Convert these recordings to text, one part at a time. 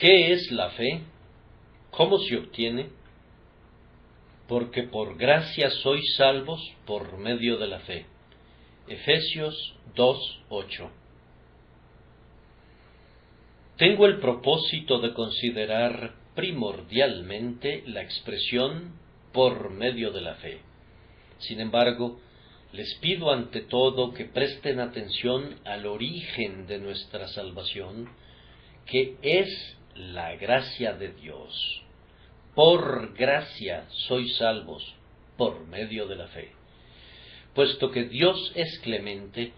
¿Qué es la fe? ¿Cómo se obtiene? Porque por gracia sois salvos por medio de la fe. Efesios 2:8. Tengo el propósito de considerar primordialmente la expresión por medio de la fe. Sin embargo, les pido ante todo que presten atención al origen de nuestra salvación, que es la gracia de Dios. Por gracia sois salvos por medio de la fe. Puesto que Dios es clemente,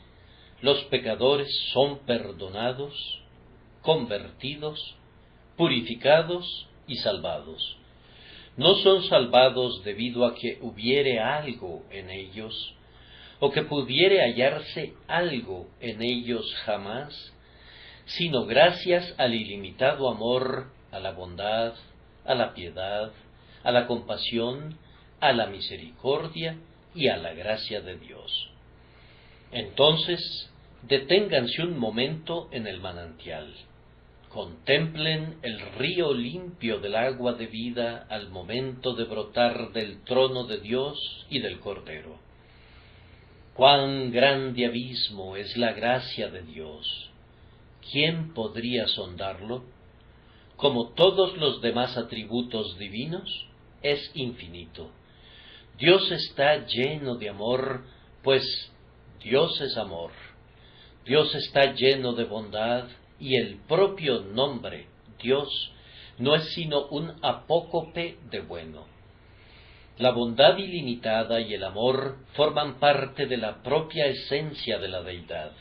los pecadores son perdonados, convertidos, purificados y salvados. No son salvados debido a que hubiere algo en ellos, o que pudiere hallarse algo en ellos jamás, sino gracias al ilimitado amor, a la bondad, a la piedad, a la compasión, a la misericordia y a la gracia de Dios. Entonces, deténganse un momento en el manantial. Contemplen el río limpio del agua de vida al momento de brotar del trono de Dios y del Cordero. ¡Cuán grande abismo es la gracia de Dios! ¿Quién podría sondarlo? Como todos los demás atributos divinos, es infinito. Dios está lleno de amor, pues Dios es amor. Dios está lleno de bondad, y el propio nombre, Dios, no es sino un apócope de bueno. La bondad ilimitada y el amor forman parte de la propia esencia de la deidad.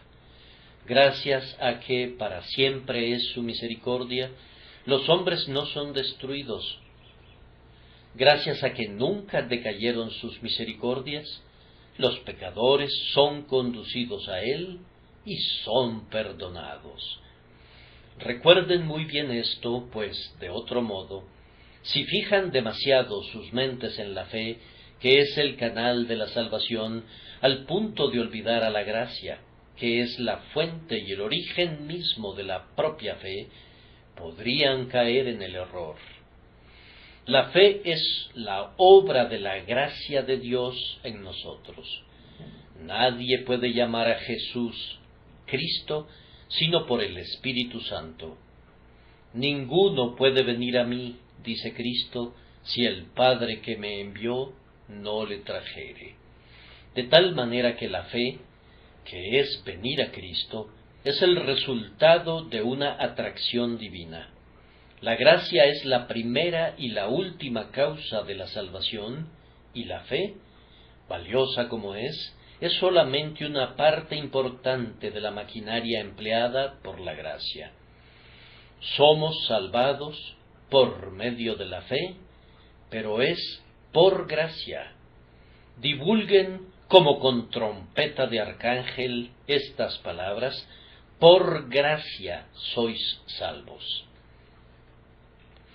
Gracias a que para siempre es su misericordia, los hombres no son destruidos. Gracias a que nunca decayeron sus misericordias, los pecadores son conducidos a Él y son perdonados. Recuerden muy bien esto, pues, de otro modo, si fijan demasiado sus mentes en la fe, que es el canal de la salvación, al punto de olvidar a la gracia, que es la fuente y el origen mismo de la propia fe, podrían caer en el error. La fe es la obra de la gracia de Dios en nosotros. Nadie puede llamar a Jesús Cristo sino por el Espíritu Santo. Ninguno puede venir a mí, dice Cristo, si el Padre que me envió no le trajere. De tal manera que la fe, que es venir a Cristo, es el resultado de una atracción divina. La gracia es la primera y la última causa de la salvación, y la fe, valiosa como es solamente una parte importante de la maquinaria empleada por la gracia. Somos salvados por medio de la fe, pero es por gracia. Divulguen como con trompeta de arcángel estas palabras: por gracia sois salvos.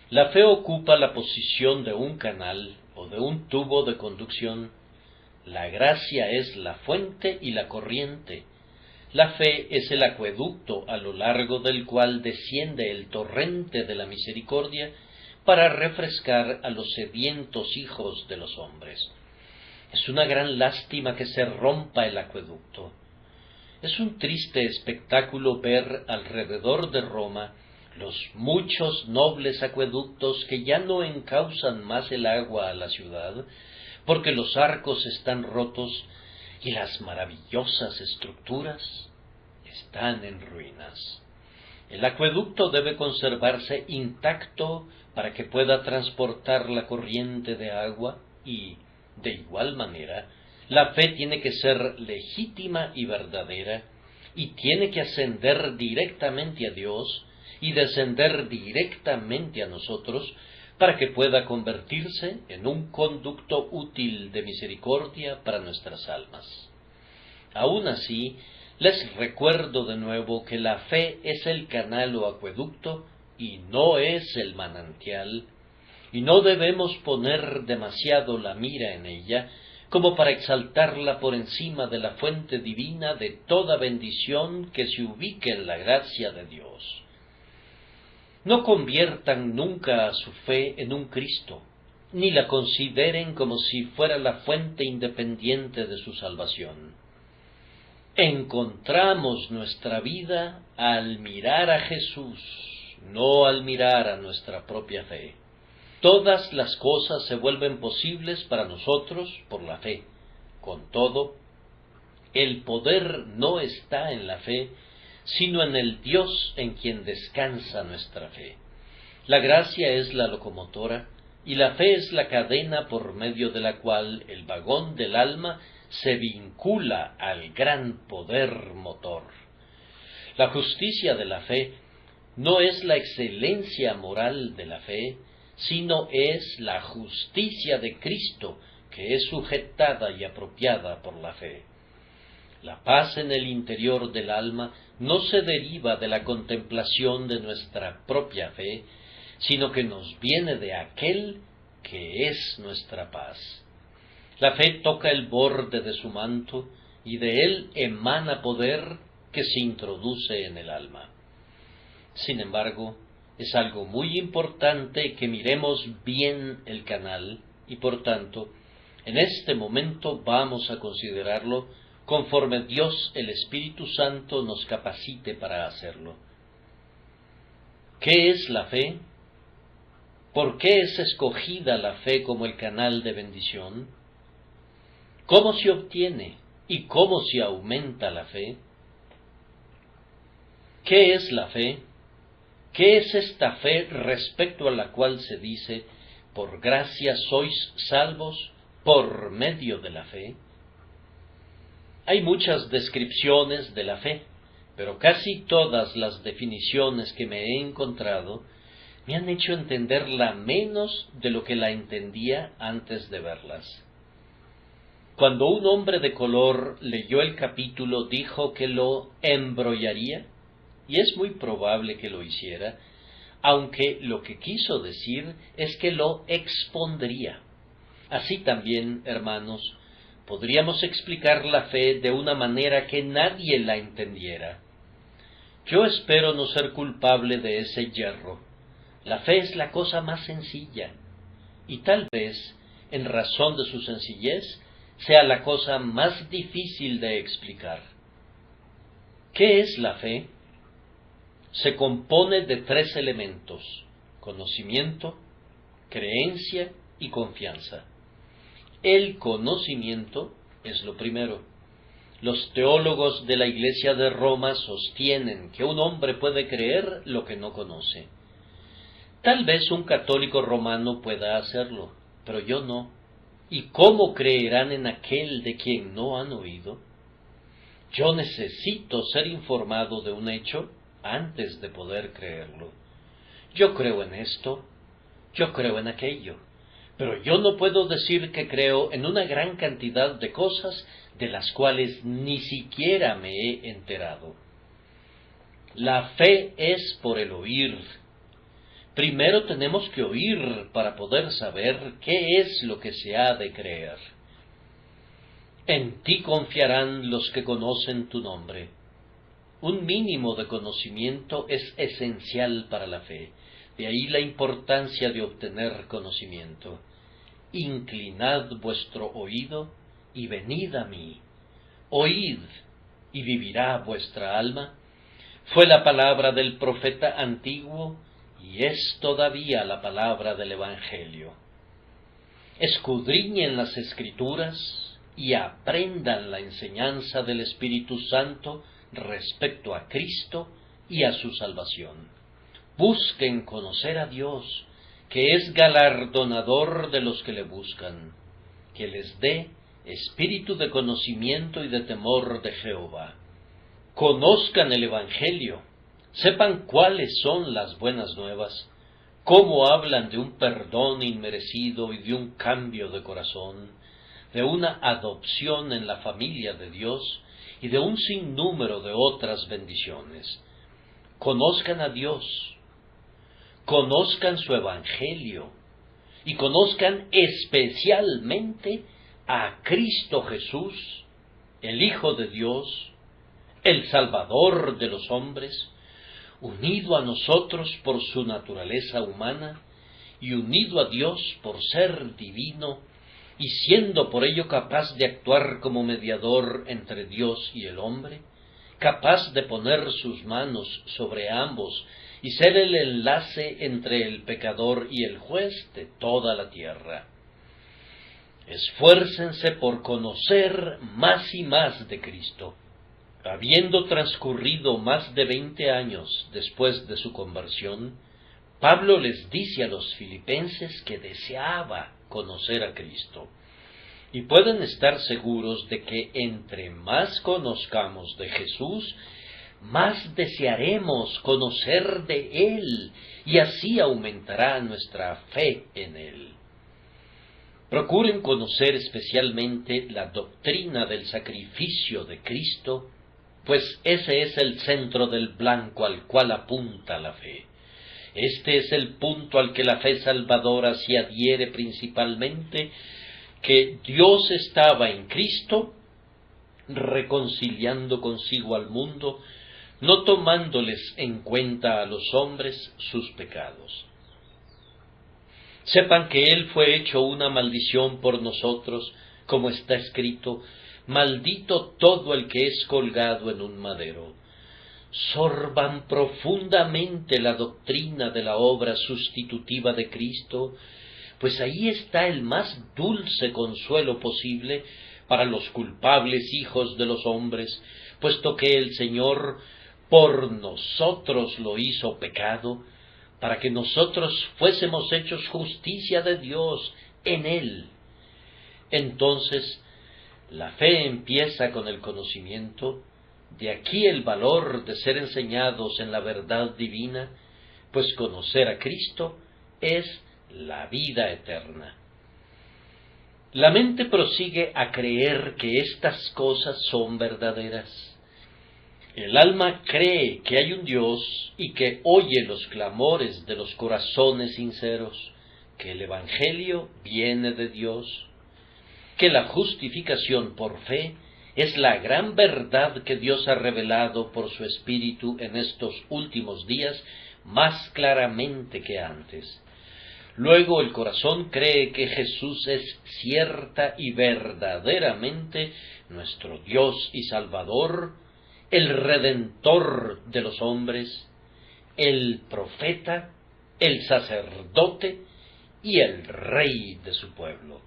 La fe ocupa la posición de un canal o de un tubo de conducción. La gracia es la fuente y la corriente. La fe es el acueducto a lo largo del cual desciende el torrente de la misericordia para refrescar a los sedientos hijos de los hombres. Es una gran lástima que se rompa el acueducto. Es un triste espectáculo ver alrededor de Roma los muchos nobles acueductos que ya no encausan más el agua a la ciudad, porque los arcos están rotos y las maravillosas estructuras están en ruinas. El acueducto debe conservarse intacto para que pueda transportar la corriente de agua y, de igual manera, la fe tiene que ser legítima y verdadera y tiene que ascender directamente a Dios y descender directamente a nosotros para que pueda convertirse en un conducto útil de misericordia para nuestras almas. Aún así, les recuerdo de nuevo que la fe es el canal o acueducto y no es el manantial, y no debemos poner demasiado la mira en ella, como para exaltarla por encima de la fuente divina de toda bendición que se ubique en la gracia de Dios. No conviertan nunca a su fe en un Cristo, ni la consideren como si fuera la fuente independiente de su salvación. Encontramos nuestra vida al mirar a Jesús, no al mirar a nuestra propia fe. Todas las cosas se vuelven posibles para nosotros por la fe. Con todo, el poder no está en la fe, sino en el Dios en quien descansa nuestra fe. La gracia es la locomotora, y la fe es la cadena por medio de la cual el vagón del alma se vincula al gran poder motor. La justicia de la fe no es la excelencia moral de la fe, sino es la justicia de Cristo que es sujetada y apropiada por la fe. La paz en el interior del alma no se deriva de la contemplación de nuestra propia fe, sino que nos viene de aquel que es nuestra paz. La fe toca el borde de su manto y de él emana poder que se introduce en el alma. Sin embargo, es algo muy importante que miremos bien el canal y, por tanto, en este momento vamos a considerarlo conforme Dios el Espíritu Santo nos capacite para hacerlo. ¿Qué es la fe? ¿Por qué es escogida la fe como el canal de bendición? ¿Cómo se obtiene y cómo se aumenta la fe? ¿Qué es la fe? ¿Qué es esta fe respecto a la cual se dice, por gracia sois salvos por medio de la fe? Hay muchas descripciones de la fe, pero casi todas las definiciones que me he encontrado me han hecho entenderla menos de lo que la entendía antes de verlas. Cuando un hombre de color leyó el capítulo, dijo que lo embrollaría, y es muy probable que lo hiciera, aunque lo que quiso decir es que lo expondría. Así también, hermanos, podríamos explicar la fe de una manera que nadie la entendiera. Yo espero no ser culpable de ese yerro. La fe es la cosa más sencilla, y tal vez, en razón de su sencillez, sea la cosa más difícil de explicar. ¿Qué es la fe? Se compone de 3 elementos: conocimiento, creencia y confianza. El conocimiento es lo primero. Los teólogos de la Iglesia de Roma sostienen que un hombre puede creer lo que no conoce. Tal vez un católico romano pueda hacerlo, pero yo no. ¿Y cómo creerán en aquel de quien no han oído? Yo necesito ser informado de un hecho antes de poder creerlo. Yo creo en esto, yo creo en aquello, pero yo no puedo decir que creo en una gran cantidad de cosas de las cuales ni siquiera me he enterado. La fe es por el oír. Primero tenemos que oír para poder saber qué es lo que se ha de creer. En ti confiarán los que conocen tu nombre. Un mínimo de conocimiento es esencial para la fe. De ahí la importancia de obtener conocimiento. Inclinad vuestro oído y venid a mí. Oíd y vivirá vuestra alma. Fue la palabra del profeta antiguo y es todavía la palabra del Evangelio. Escudriñen las Escrituras y aprendan la enseñanza del Espíritu Santo respecto a Cristo y a su salvación. Busquen conocer a Dios, que es galardonador de los que le buscan, que les dé espíritu de conocimiento y de temor de Jehová. Conozcan el Evangelio, sepan cuáles son las buenas nuevas, cómo hablan de un perdón inmerecido y de un cambio de corazón, de una adopción en la familia de Dios y de un sinnúmero de otras bendiciones. Conozcan a Dios, conozcan su Evangelio y conozcan especialmente a Cristo Jesús, el Hijo de Dios, el Salvador de los hombres, unido a nosotros por su naturaleza humana y unido a Dios por ser divino, y siendo por ello capaz de actuar como mediador entre Dios y el hombre, capaz de poner sus manos sobre ambos y ser el enlace entre el pecador y el juez de toda la tierra. Esfuércense por conocer más y más de Cristo. Habiendo transcurrido más de 20 años después de su conversión, Pablo les dice a los filipenses que deseaba conocer a Cristo. Y pueden estar seguros de que entre más conozcamos de Jesús, más desearemos conocer de Él, y así aumentará nuestra fe en Él. Procuren conocer especialmente la doctrina del sacrificio de Cristo, pues ese es el centro del blanco al cual apunta la fe. Este es el punto al que la fe salvadora se adhiere principalmente, que Dios estaba en Cristo, reconciliando consigo al mundo, no tomándoles en cuenta a los hombres sus pecados. Sepan que Él fue hecho una maldición por nosotros, como está escrito: maldito todo el que es colgado en un madero. Sorban profundamente la doctrina de la obra sustitutiva de Cristo, pues ahí está el más dulce consuelo posible para los culpables hijos de los hombres, puesto que el Señor por nosotros lo hizo pecado, para que nosotros fuésemos hechos justicia de Dios en Él. Entonces, la fe empieza con el conocimiento, de aquí el valor de ser enseñados en la verdad divina, pues conocer a Cristo es la vida eterna. La mente prosigue a creer que estas cosas son verdaderas. El alma cree que hay un Dios y que oye los clamores de los corazones sinceros, que el Evangelio viene de Dios, que la justificación por fe es la gran verdad que Dios ha revelado por su Espíritu en estos últimos días más claramente que antes. Luego el corazón cree que Jesús es cierta y verdaderamente nuestro Dios y Salvador, el Redentor de los hombres, el profeta, el sacerdote y el Rey de su pueblo.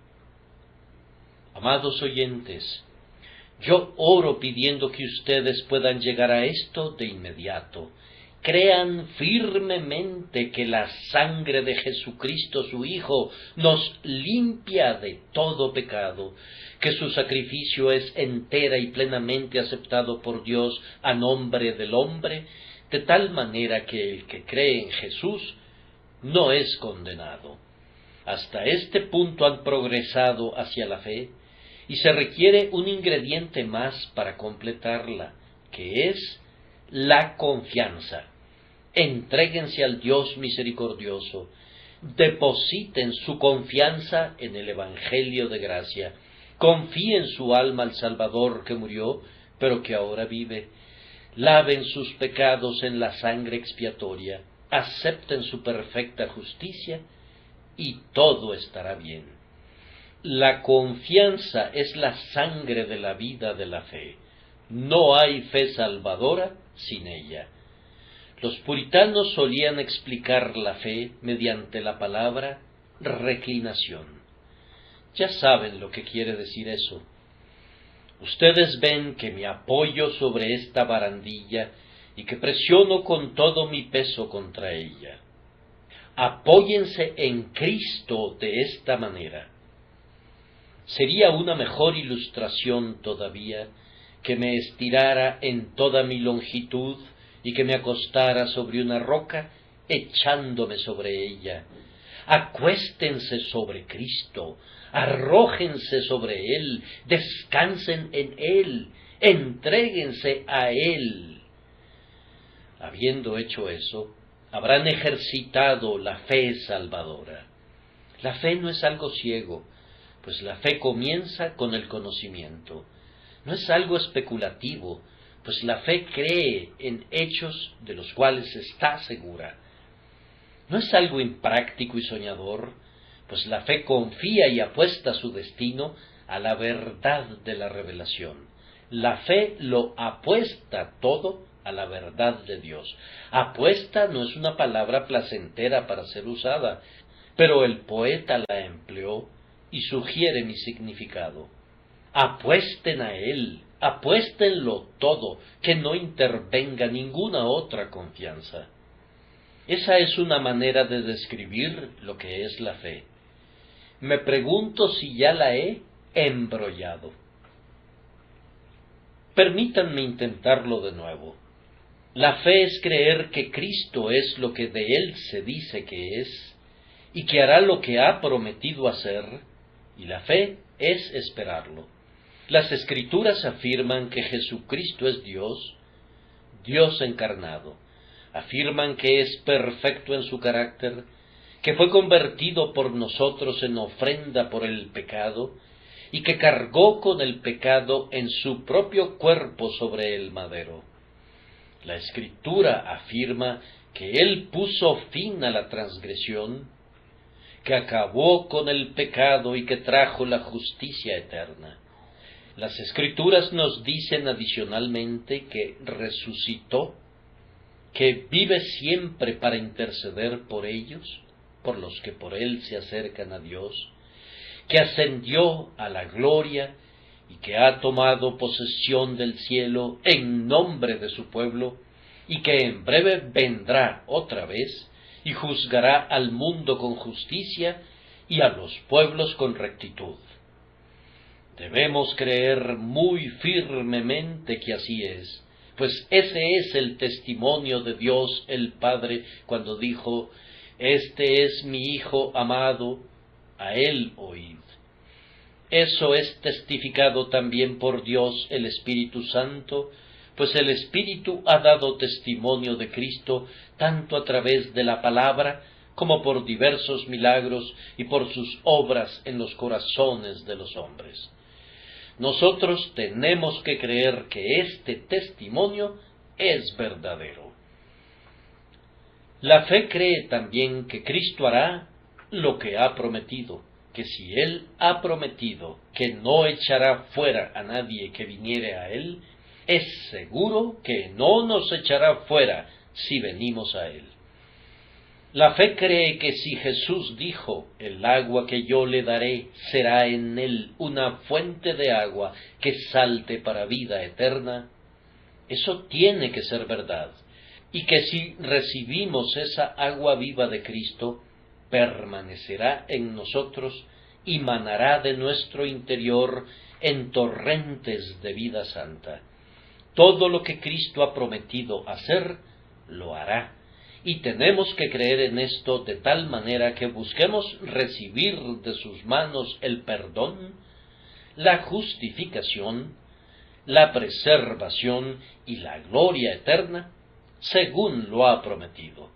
Amados oyentes, yo oro pidiendo que ustedes puedan llegar a esto de inmediato. Crean firmemente que la sangre de Jesucristo su Hijo nos limpia de todo pecado, que su sacrificio es entera y plenamente aceptado por Dios a nombre del hombre, de tal manera que el que cree en Jesús no es condenado. Hasta este punto han progresado hacia la fe, y se requiere un ingrediente más para completarla, que es la confianza. Entréguense al Dios misericordioso, depositen su confianza en el Evangelio de gracia, confíen su alma al Salvador que murió, pero que ahora vive, laven sus pecados en la sangre expiatoria, acepten su perfecta justicia, y todo estará bien. La confianza es la sangre de la vida de la fe. No hay fe salvadora sin ella. Los puritanos solían explicar la fe mediante la palabra reclinación. Ya saben lo que quiere decir eso. Ustedes ven que me apoyo sobre esta barandilla y que presiono con todo mi peso contra ella. Apóyense en Cristo de esta manera. Sería una mejor ilustración todavía que me estirara en toda mi longitud y que me acostara sobre una roca echándome sobre ella. Acuéstense sobre Cristo, arrójense sobre Él, descansen en Él, entréguense a Él. Habiendo hecho eso, habrán ejercitado la fe salvadora. La fe no es algo ciego, pues la fe comienza con el conocimiento. No es algo especulativo, pues la fe cree en hechos de los cuales está segura. No es algo impráctico y soñador, pues la fe confía y apuesta su destino a la verdad de la revelación. La fe lo apuesta todo a la verdad de Dios. Apuesta no es una palabra placentera para ser usada, pero el poeta la empleó y sugiere mi significado. Apuesten a Él, apuéstenlo todo, que no intervenga ninguna otra confianza. Esa es una manera de describir lo que es la fe. Me pregunto si ya la he embrollado. Permítanme intentarlo de nuevo. La fe es creer que Cristo es lo que de Él se dice que es, y que hará lo que ha prometido hacer, y la fe es esperarlo. Las Escrituras afirman que Jesucristo es Dios, Dios encarnado. Afirman que es perfecto en su carácter, que fue convertido por nosotros en ofrenda por el pecado, y que cargó con el pecado en su propio cuerpo sobre el madero. La Escritura afirma que Él puso fin a la transgresión, que acabó con el pecado y que trajo la justicia eterna. Las Escrituras nos dicen adicionalmente que resucitó, que vive siempre para interceder por ellos, por los que por Él se acercan a Dios, que ascendió a la gloria y que ha tomado posesión del cielo en nombre de su pueblo, y que en breve vendrá otra vez y juzgará al mundo con justicia y a los pueblos con rectitud. Debemos creer muy firmemente que así es, pues ese es el testimonio de Dios el Padre cuando dijo: «Este es mi Hijo amado, a Él oíd». Eso es testificado también por Dios el Espíritu Santo, pues el Espíritu ha dado testimonio de Cristo tanto a través de la palabra como por diversos milagros y por sus obras en los corazones de los hombres. Nosotros tenemos que creer que este testimonio es verdadero. La fe cree también que Cristo hará lo que ha prometido, que si Él ha prometido que no echará fuera a nadie que viniere a Él, es seguro que no nos echará fuera si venimos a Él. La fe cree que si Jesús dijo: «El agua que yo le daré será en él una fuente de agua que salte para vida eterna», eso tiene que ser verdad, y que si recibimos esa agua viva de Cristo, permanecerá en nosotros y manará de nuestro interior en torrentes de vida santa. Todo lo que Cristo ha prometido hacer, lo hará. Y tenemos que creer en esto de tal manera que busquemos recibir de sus manos el perdón, la justificación, la preservación y la gloria eterna, según lo ha prometido.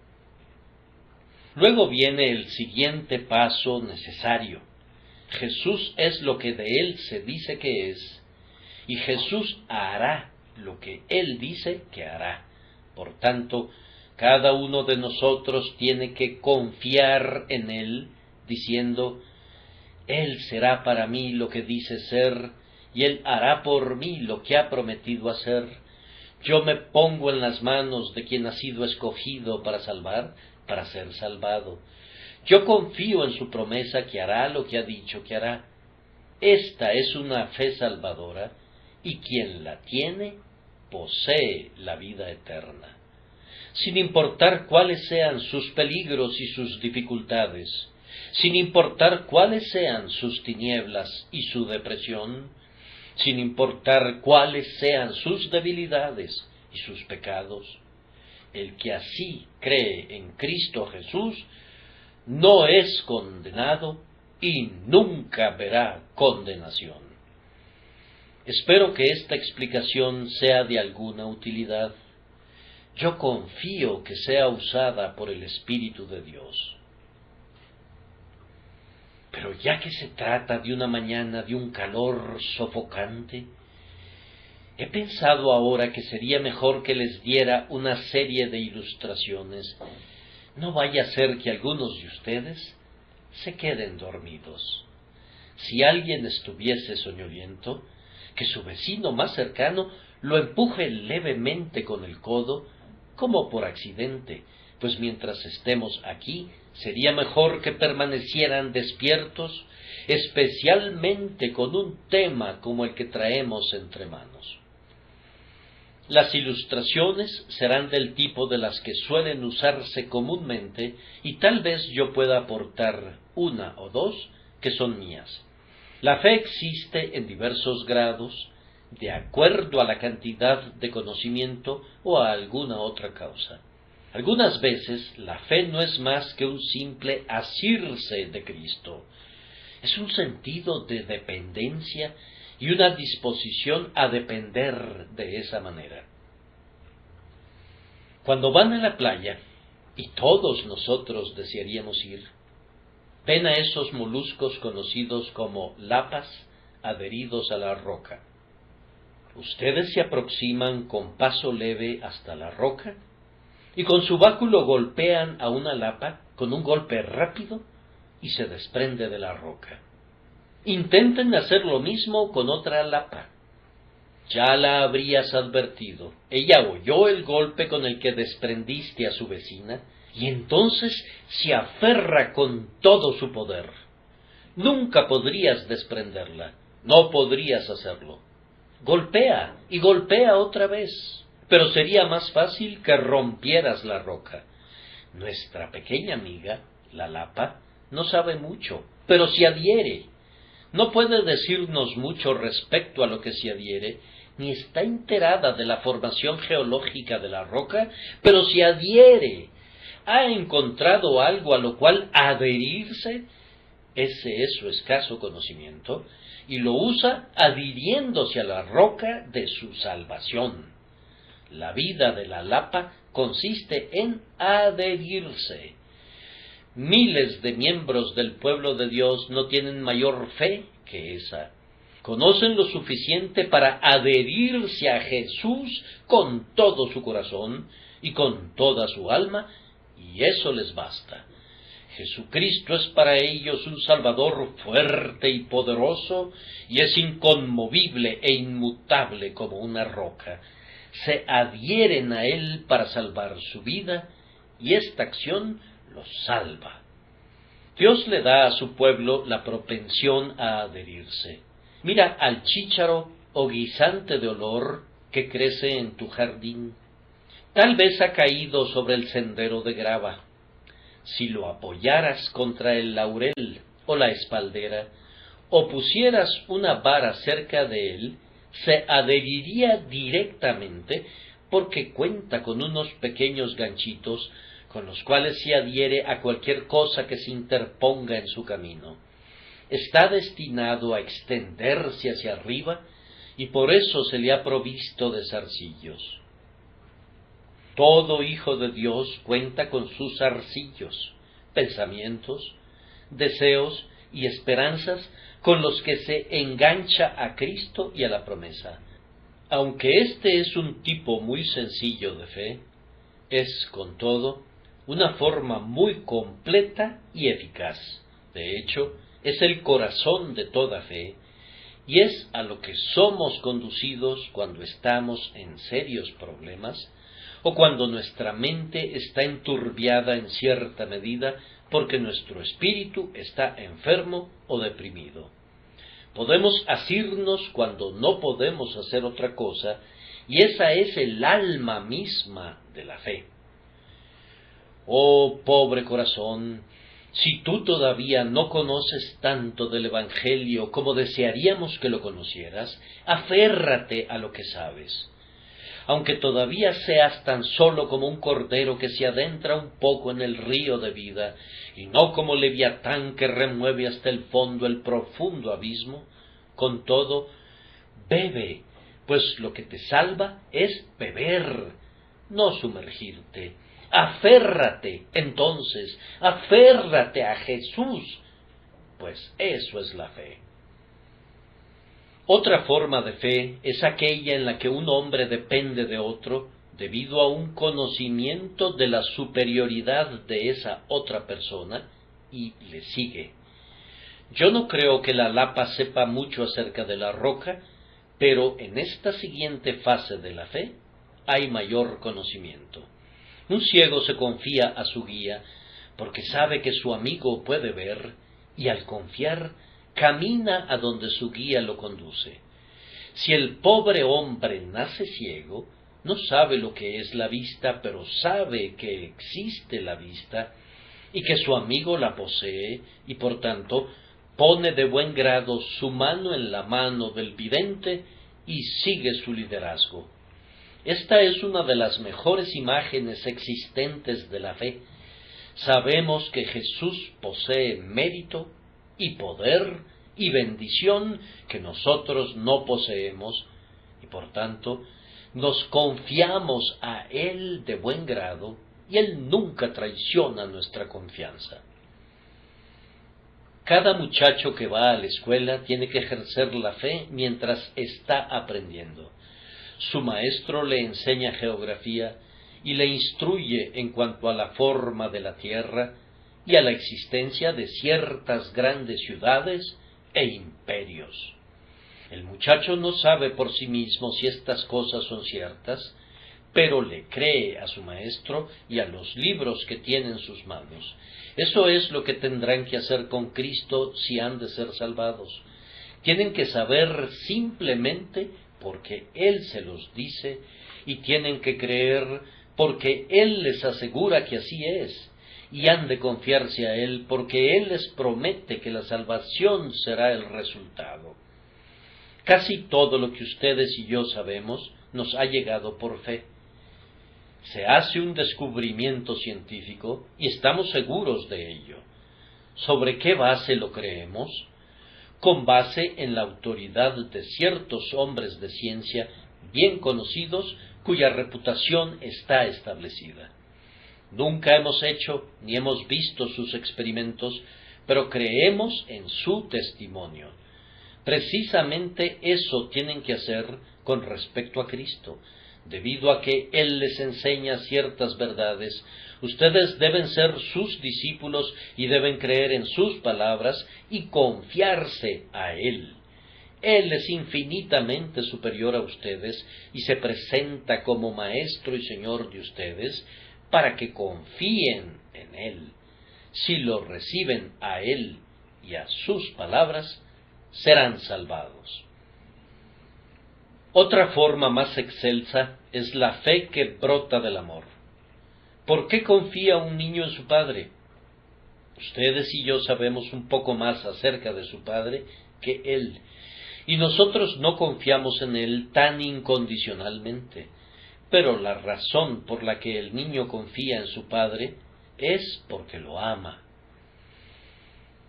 Luego viene el siguiente paso necesario. Jesús es lo que de Él se dice que es, y Jesús hará lo que Él dice que hará. Por tanto, cada uno de nosotros tiene que confiar en Él, diciendo: «Él será para mí lo que dice ser, y Él hará por mí lo que ha prometido hacer. Yo me pongo en las manos de quien ha sido escogido para salvar, para ser salvado. Yo confío en su promesa que hará lo que ha dicho que hará». Esta es una fe salvadora, y quien la tiene, posee la vida eterna. Sin importar cuáles sean sus peligros y sus dificultades, sin importar cuáles sean sus tinieblas y su depresión, sin importar cuáles sean sus debilidades y sus pecados, el que así cree en Cristo Jesús no es condenado y nunca verá condenación. Espero que esta explicación sea de alguna utilidad. Yo confío que sea usada por el Espíritu de Dios. Pero ya que se trata de una mañana de un calor sofocante, He pensado ahora que sería mejor que les diera una serie de ilustraciones. No vaya a ser que algunos de ustedes se queden dormidos. Si alguien estuviese soñoliento, que su vecino más cercano lo empuje levemente con el codo, como por accidente, pues mientras estemos aquí, sería mejor que permanecieran despiertos, especialmente con un tema como el que traemos entre manos. Las ilustraciones serán del tipo de las que suelen usarse comúnmente y tal vez yo pueda aportar una o dos que son mías. La fe existe en diversos grados, de acuerdo a la cantidad de conocimiento o a alguna otra causa. Algunas veces la fe no es más que un simple asirse de Cristo. Es un sentido de dependencia y una disposición a depender de esa manera. Cuando van a la playa, y todos nosotros desearíamos ir, ven a esos moluscos conocidos como lapas adheridos a la roca. Ustedes se aproximan con paso leve hasta la roca y con su báculo golpean a una lapa con un golpe rápido y se desprende de la roca. Intenten hacer lo mismo con otra lapa. Ya la habrías advertido. Ella oyó el golpe con el que desprendiste a su vecina y entonces se aferra con todo su poder. Nunca podrías desprenderla, no podrías hacerlo. Golpea y golpea otra vez, pero sería más fácil que rompieras la roca. Nuestra pequeña amiga, la lapa, no sabe mucho, pero se adhiere. No puede decirnos mucho respecto a lo que se adhiere, ni está enterada de la formación geológica de la roca, pero se adhiere. ¿Ha encontrado algo a lo cual adherirse? Ese es su escaso conocimiento, y lo usa adhiriéndose a la roca de su salvación. La vida de la lapa consiste en adherirse. Miles de miembros del pueblo de Dios no tienen mayor fe que esa. Conocen lo suficiente para adherirse a Jesús con todo su corazón y con toda su alma, y eso les basta. Jesucristo es para ellos un Salvador fuerte y poderoso, y es inconmovible e inmutable como una roca. Se adhieren a Él para salvar su vida, y esta acción los salva. Dios le da a su pueblo la propensión a adherirse. Mira al chícharo o guisante de olor que crece en tu jardín. Tal vez ha caído sobre el sendero de grava. Si lo apoyaras contra el laurel o la espaldera, o pusieras una vara cerca de él, se adheriría directamente porque cuenta con unos pequeños ganchitos con los cuales se adhiere a cualquier cosa que se interponga en su camino. Está destinado a extenderse hacia arriba y por eso se le ha provisto de zarcillos. Todo hijo de Dios cuenta con sus zarcillos, pensamientos, deseos y esperanzas con los que se engancha a Cristo y a la promesa. Aunque este es un tipo muy sencillo de fe, es, con todo, una forma muy completa y eficaz. De hecho, es el corazón de toda fe, y es a lo que somos conducidos cuando estamos en serios problemas, o cuando nuestra mente está enturbiada en cierta medida porque nuestro espíritu está enfermo o deprimido. Podemos asirnos cuando no podemos hacer otra cosa, y esa es el alma misma de la fe. Oh, pobre corazón, si tú todavía no conoces tanto del Evangelio como desearíamos que lo conocieras, aférrate a lo que sabes. Aunque todavía seas tan solo como un cordero que se adentra un poco en el río de vida, y no como Leviatán que remueve hasta el fondo el profundo abismo, con todo, bebe, pues lo que te salva es beber, no sumergirte. Aférrate, entonces, aférrate a Jesús, pues eso es la fe. Otra forma de fe es aquella en la que un hombre depende de otro debido a un conocimiento de la superioridad de esa otra persona y le sigue. Yo no creo que la lapa sepa mucho acerca de la roca, pero en esta siguiente fase de la fe hay mayor conocimiento. Un ciego se confía a su guía porque sabe que su amigo puede ver y al confiar camina a donde su guía lo conduce. Si el pobre hombre nace ciego, no sabe lo que es la vista, pero sabe que existe la vista y que su amigo la posee y por tanto pone de buen grado su mano en la mano del vidente y sigue su liderazgo. Esta es una de las mejores imágenes existentes de la fe. Sabemos que Jesús posee mérito y poder y bendición que nosotros no poseemos, y por tanto nos confiamos a Él de buen grado, y Él nunca traiciona nuestra confianza. Cada muchacho que va a la escuela tiene que ejercer la fe mientras está aprendiendo. Su maestro le enseña geografía y le instruye en cuanto a la forma de la tierra y a la existencia de ciertas grandes ciudades e imperios. El muchacho no sabe por sí mismo si estas cosas son ciertas, pero le cree a su maestro y a los libros que tiene en sus manos. Eso es lo que tendrán que hacer con Cristo si han de ser salvados. Tienen que saber simplemente porque Él se los dice, y tienen que creer porque Él les asegura que así es, y han de confiarse a Él porque Él les promete que la salvación será el resultado. Casi todo lo que ustedes y yo sabemos nos ha llegado por fe. Se hace un descubrimiento científico y estamos seguros de ello. ¿Sobre qué base lo creemos? Con base en la autoridad de ciertos hombres de ciencia bien conocidos cuya reputación está establecida. Nunca hemos hecho ni hemos visto sus experimentos, pero creemos en su testimonio. Precisamente eso tienen que hacer con respecto a Cristo. Debido a que Él les enseña ciertas verdades, ustedes deben ser sus discípulos y deben creer en sus palabras y confiarse a Él. Él es infinitamente superior a ustedes y se presenta como Maestro y Señor de ustedes para que confíen en Él. Si lo reciben a Él y a sus palabras, serán salvados. Otra forma más excelsa es la fe que brota del amor. ¿Por qué confía un niño en su padre? Ustedes y yo sabemos un poco más acerca de su padre que él, y nosotros no confiamos en él tan incondicionalmente, pero la razón por la que el niño confía en su padre es porque lo ama.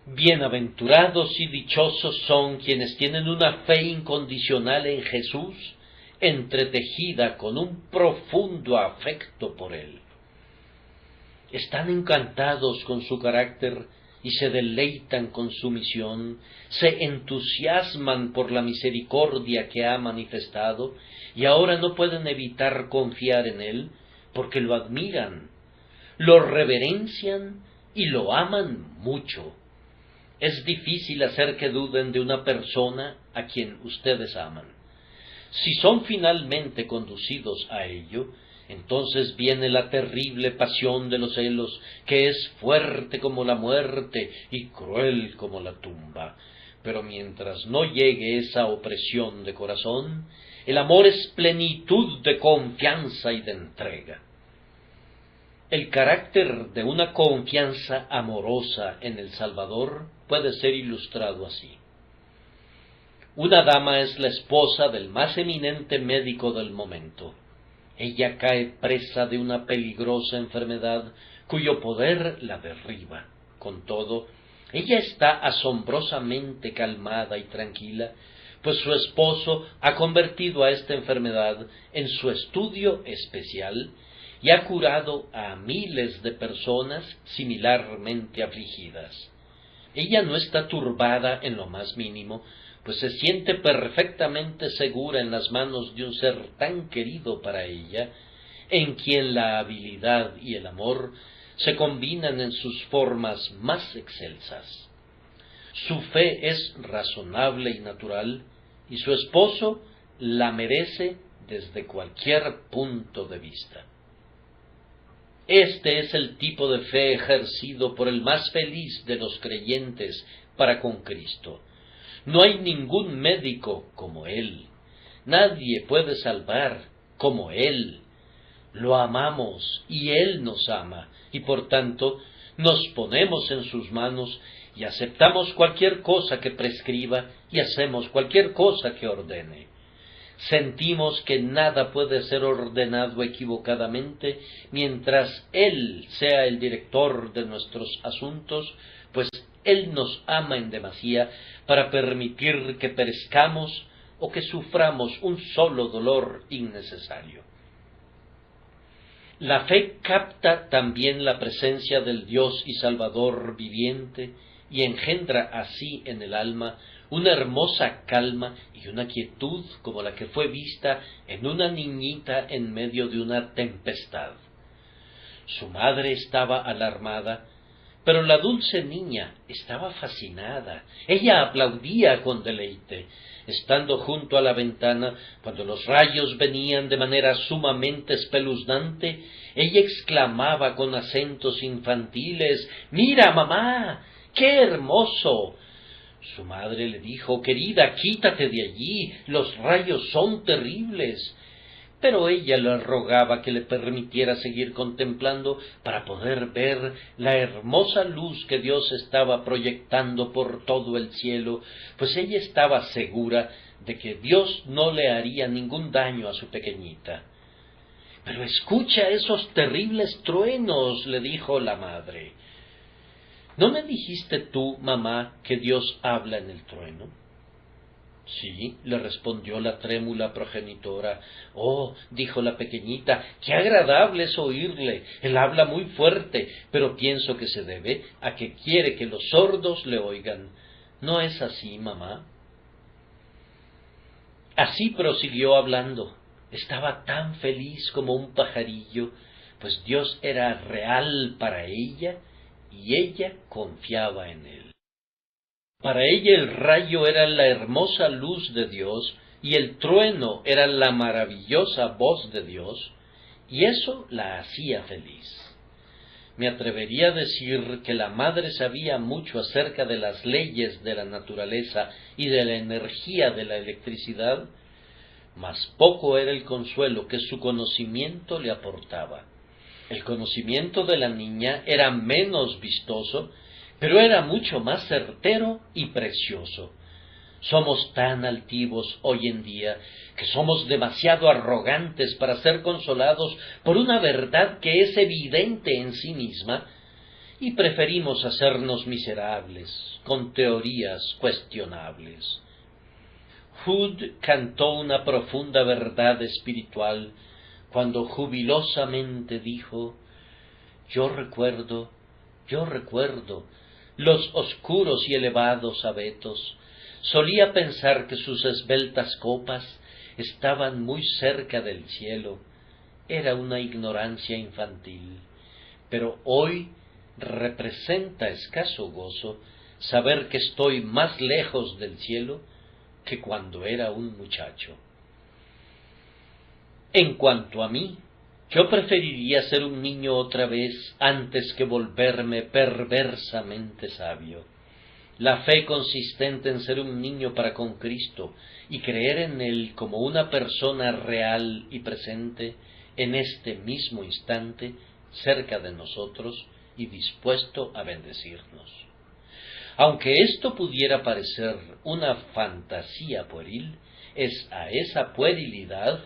Bienaventurados y dichosos son quienes tienen una fe incondicional en Jesús, entretejida con un profundo afecto por Él. Están encantados con su carácter y se deleitan con su misión, se entusiasman por la misericordia que ha manifestado y ahora no pueden evitar confiar en Él porque lo admiran, lo reverencian y lo aman mucho. Es difícil hacer que duden de una persona a quien ustedes aman. Si son finalmente conducidos a ello, entonces viene la terrible pasión de los celos, que es fuerte como la muerte y cruel como la tumba. Pero mientras no llegue esa opresión de corazón, el amor es plenitud de confianza y de entrega. El carácter de una confianza amorosa en el Salvador puede ser ilustrado así. Una dama es la esposa del más eminente médico del momento. Ella cae presa de una peligrosa enfermedad cuyo poder la derriba. Con todo, ella está asombrosamente calmada y tranquila, pues su esposo ha convertido a esta enfermedad en su estudio especial y ha curado a miles de personas similarmente afligidas. Ella no está turbada en lo más mínimo, pues se siente perfectamente segura en las manos de un ser tan querido para ella, en quien la habilidad y el amor se combinan en sus formas más excelsas. Su fe es razonable y natural, y su esposo la merece desde cualquier punto de vista. Este es el tipo de fe ejercido por el más feliz de los creyentes para con Cristo. No hay ningún médico como Él. Nadie puede salvar como Él. Lo amamos y Él nos ama, y por tanto nos ponemos en sus manos y aceptamos cualquier cosa que prescriba y hacemos cualquier cosa que ordene. Sentimos que nada puede ser ordenado equivocadamente mientras Él sea el director de nuestros asuntos, pues Él nos ama en demasía para permitir que perezcamos o que suframos un solo dolor innecesario. La fe capta también la presencia del Dios y Salvador viviente y engendra así en el alma una hermosa calma y una quietud como la que fue vista en una niñita en medio de una tempestad. Su madre estaba alarmada, pero la dulce niña estaba fascinada. Ella aplaudía con deleite. Estando junto a la ventana, cuando los rayos venían de manera sumamente espeluznante, ella exclamaba con acentos infantiles: «¡Mira, mamá! ¡Qué hermoso!». Su madre le dijo: «Querida, quítate de allí, los rayos son terribles». Pero ella le rogaba que le permitiera seguir contemplando para poder ver la hermosa luz que Dios estaba proyectando por todo el cielo, pues ella estaba segura de que Dios no le haría ningún daño a su pequeñita. «Pero escucha esos terribles truenos», le dijo la madre. «¿No me dijiste tú, mamá, que Dios habla en el trueno?». «Sí», le respondió la trémula progenitora. «Oh», dijo la pequeñita, «qué agradable es oírle. Él habla muy fuerte, pero pienso que se debe a que quiere que los sordos le oigan. ¿No es así, mamá?». Así prosiguió hablando. Estaba tan feliz como un pajarillo, pues Dios era real para ella y ella confiaba en Él. Para ella el rayo era la hermosa luz de Dios y el trueno era la maravillosa voz de Dios, y eso la hacía feliz. Me atrevería a decir que la madre sabía mucho acerca de las leyes de la naturaleza y de la energía de la electricidad, mas poco era el consuelo que su conocimiento le aportaba. El conocimiento de la niña era menos vistoso, pero era mucho más certero y precioso. Somos tan altivos hoy en día que somos demasiado arrogantes para ser consolados por una verdad que es evidente en sí misma, y preferimos hacernos miserables con teorías cuestionables. Hood cantó una profunda verdad espiritual cuando jubilosamente dijo: yo recuerdo los oscuros y elevados abetos. Solía pensar que sus esbeltas copas estaban muy cerca del cielo. Era una ignorancia infantil, pero hoy representa escaso gozo saber que estoy más lejos del cielo que cuando era un muchacho. En cuanto a mí, yo preferiría ser un niño otra vez antes que volverme perversamente sabio. La fe consistente en ser un niño para con Cristo y creer en Él como una persona real y presente en este mismo instante, cerca de nosotros y dispuesto a bendecirnos. Aunque esto pudiera parecer una fantasía pueril, es a esa puerilidad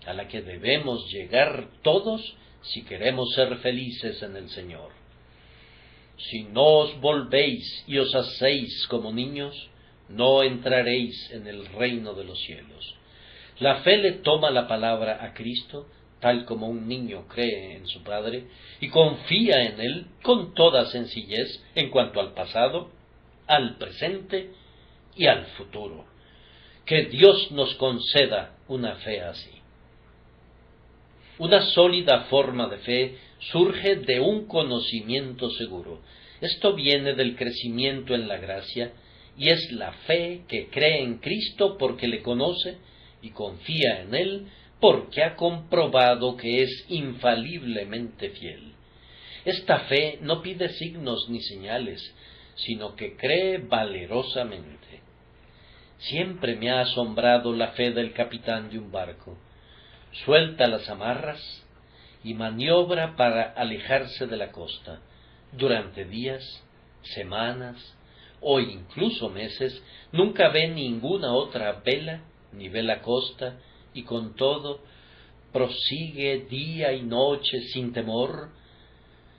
a la que debemos llegar todos si queremos ser felices en el Señor. Si no os volvéis y os hacéis como niños, no entraréis en el reino de los cielos. La fe le toma la palabra a Cristo, tal como un niño cree en su Padre, y confía en Él con toda sencillez en cuanto al pasado, al presente y al futuro. Que Dios nos conceda una fe así. Una sólida forma de fe surge de un conocimiento seguro. Esto viene del crecimiento en la gracia y es la fe que cree en Cristo porque le conoce y confía en Él porque ha comprobado que es infaliblemente fiel. Esta fe no pide signos ni señales, sino que cree valerosamente. Siempre me ha asombrado la fe del capitán de un barco. Suelta las amarras y maniobra para alejarse de la costa. Durante días, semanas o incluso meses, nunca ve ninguna otra vela ni ve la costa y con todo prosigue día y noche sin temor,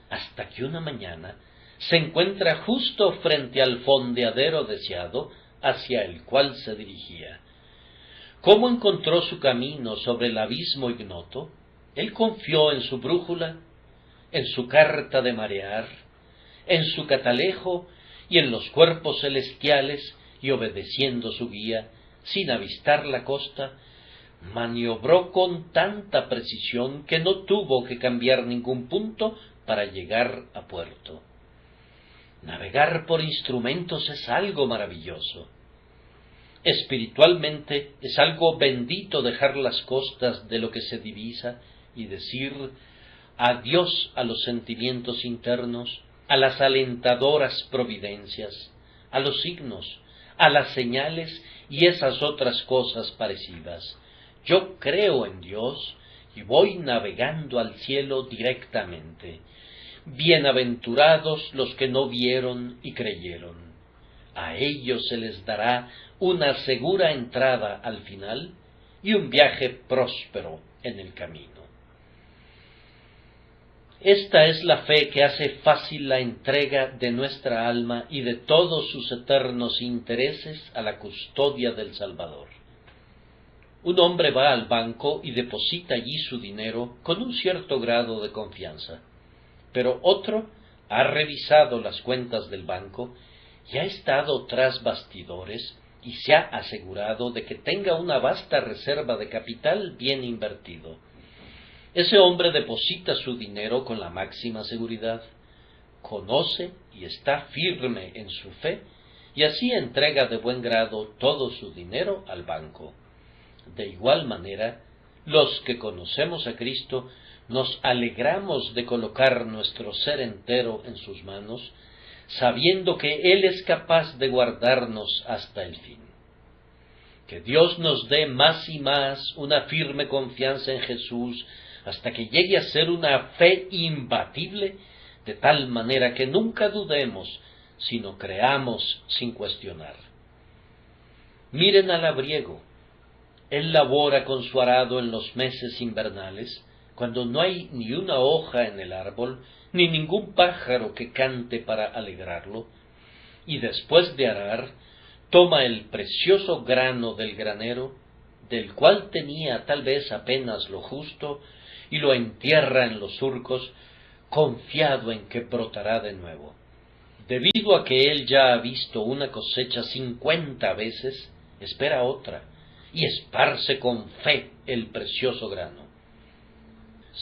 hasta que una mañana se encuentra justo frente al fondeadero deseado hacia el cual se dirigía. ¿Cómo encontró su camino sobre el abismo ignoto? Él confió en su brújula, en su carta de marear, en su catalejo y en los cuerpos celestiales, y obedeciendo su guía, sin avistar la costa, maniobró con tanta precisión que no tuvo que cambiar ningún punto para llegar a puerto. Navegar por instrumentos es algo maravilloso. Espiritualmente es algo bendito dejar las costas de lo que se divisa y decir adiós a los sentimientos internos, a las alentadoras providencias, a los signos, a las señales y esas otras cosas parecidas. Yo creo en Dios y voy navegando al cielo directamente. Bienaventurados los que no vieron y creyeron. A ellos se les dará una segura entrada al final y un viaje próspero en el camino. Esta es la fe que hace fácil la entrega de nuestra alma y de todos sus eternos intereses a la custodia del Salvador. Un hombre va al banco y deposita allí su dinero con un cierto grado de confianza, pero otro ha revisado las cuentas del banco y ha estado tras bastidores y se ha asegurado de que tenga una vasta reserva de capital bien invertido. Ese hombre deposita su dinero con la máxima seguridad, conoce y está firme en su fe, y así entrega de buen grado todo su dinero al banco. De igual manera, los que conocemos a Cristo nos alegramos de colocar nuestro ser entero en sus manos, sabiendo que Él es capaz de guardarnos hasta el fin. Que Dios nos dé más y más una firme confianza en Jesús, hasta que llegue a ser una fe imbatible, de tal manera que nunca dudemos, sino creamos sin cuestionar. Miren al labriego. Él labora con su arado en los meses invernales, cuando no hay ni una hoja en el árbol, ni ningún pájaro que cante para alegrarlo, y después de arar, toma el precioso grano del granero, del cual tenía tal vez apenas lo justo, y lo entierra en los surcos, confiado en que brotará de nuevo. Debido a que él ya ha visto una cosecha 50 veces, espera otra, y esparce con fe el precioso grano.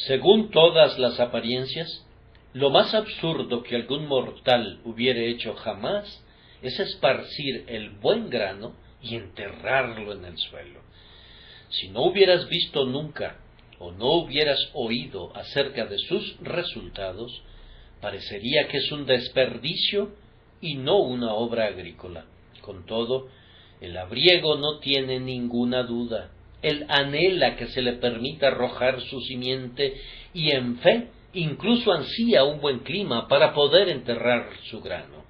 Según todas las apariencias, lo más absurdo que algún mortal hubiere hecho jamás es esparcir el buen grano y enterrarlo en el suelo. Si no hubieras visto nunca o no hubieras oído acerca de sus resultados, parecería que es un desperdicio y no una obra agrícola. Con todo, el labriego no tiene ninguna duda. Él anhela que se le permita arrojar su simiente y en fe incluso ansía un buen clima para poder enterrar su grano.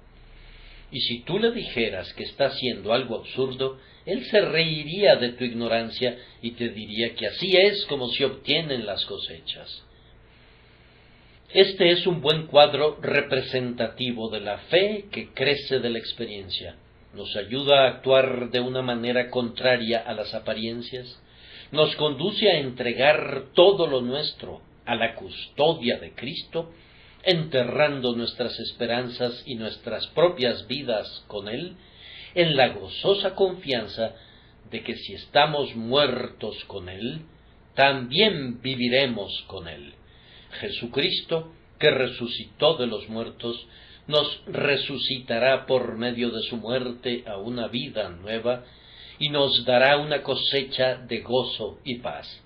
Y si tú le dijeras que está haciendo algo absurdo, él se reiría de tu ignorancia y te diría que así es como se obtienen las cosechas. Este es un buen cuadro representativo de la fe que crece de la experiencia. Nos ayuda a actuar de una manera contraria a las apariencias, nos conduce a entregar todo lo nuestro a la custodia de Cristo, enterrando nuestras esperanzas y nuestras propias vidas con Él, en la gozosa confianza de que si estamos muertos con Él, también viviremos con Él. Jesucristo, que resucitó de los muertos, nos resucitará por medio de su muerte a una vida nueva y nos dará una cosecha de gozo y paz.